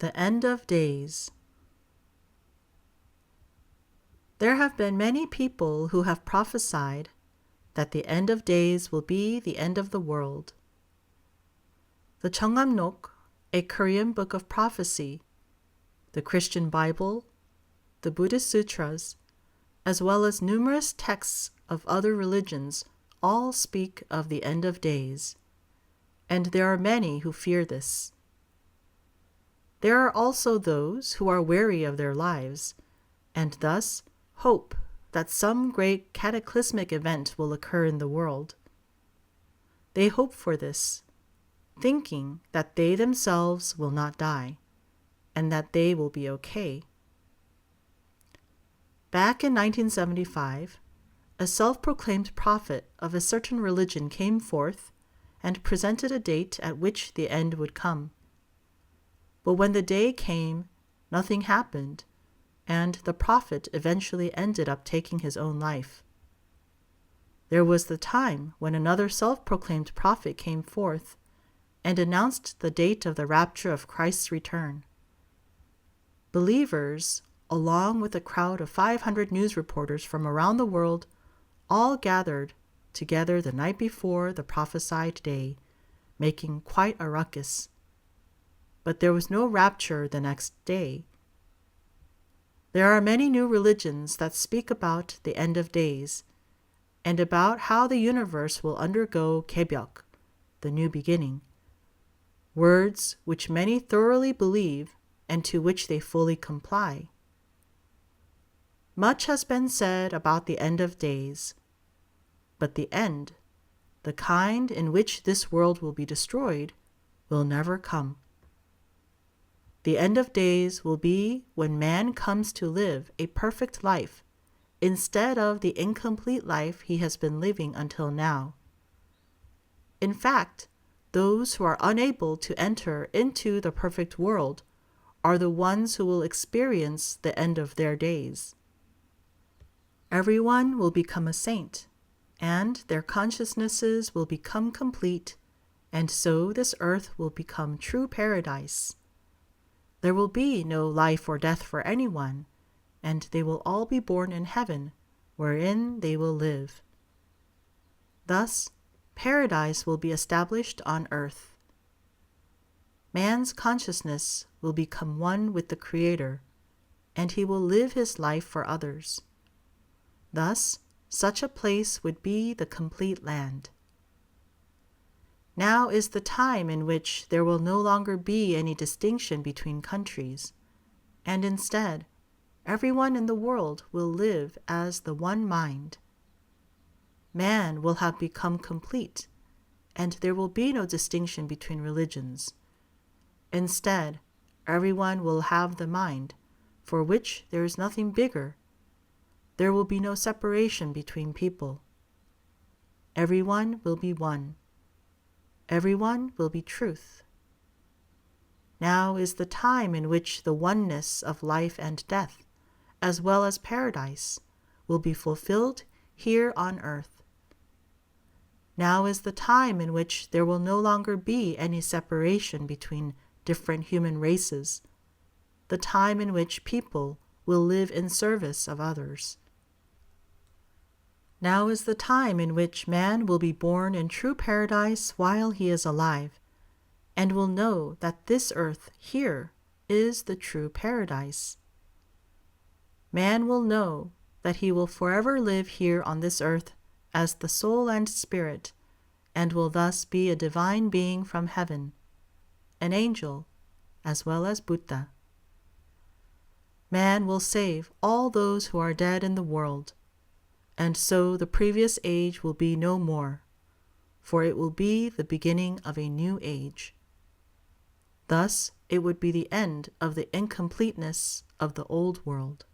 The end of days. There have been many people who have prophesied that the end of days will be the end of the world. The Cheongamnok, a Korean book of prophecy, the Christian Bible, the Buddhist sutras, as well as numerous texts of other religions all speak of the end of days, and there are many who fear this. There are also those who are weary of their lives, and thus hope that some great cataclysmic event will occur in the world. They hope for this, thinking that they themselves will not die, and that they will be okay. Back in 1975, a self-proclaimed prophet of a certain religion came forth and presented a date at which the end would come. But when the day came, nothing happened, and the prophet eventually ended up taking his own life. There was the time when another self-proclaimed prophet came forth and announced the date of the rapture of Christ's return. Believers, along with a crowd of 500 news reporters from around the world, all gathered together the night before the prophesied day, making quite a ruckus. But there was no rapture the next day. There are many new religions that speak about the end of days, and about how the universe will undergo 개벽, the new beginning, words which many thoroughly believe and to which they fully comply. Much has been said about the end of days, but the end, the kind in which this world will be destroyed, will never come. The end of days will be when man comes to live a perfect life instead of the incomplete life he has been living until now. In fact, those who are unable to enter into the perfect world are the ones who will experience the end of their days. Everyone will become a saint, and their consciousnesses will become complete, and so this earth will become true paradise. There will be no life or death for anyone, and they will all be born in heaven, wherein they will live. Thus, paradise will be established on earth. Man's consciousness will become one with the Creator, and he will live his life for others. Thus, such a place would be the complete land. Now is the time in which there will no longer be any distinction between countries, and instead, everyone in the world will live as the one mind. Man will have become complete, and there will be no distinction between religions. Instead, everyone will have the mind, for which there is nothing bigger. There will be no separation between people. Everyone will be one. Everyone will be truth. Now is the time in which the oneness of life and death, as well as paradise, will be fulfilled here on earth. Now is the time in which there will no longer be any separation between different human races, the time in which people will live in service of others. Now is the time in which man will be born in true paradise while he is alive, and will know that this earth here is the true paradise. Man will know that he will forever live here on this earth as the soul and spirit, and will thus be a divine being from heaven, an angel, as well as Buddha. Man will save all those who are dead in the world, and so the previous age will be no more, for it will be the beginning of a new age. Thus, it would be the end of the incompleteness of the old world.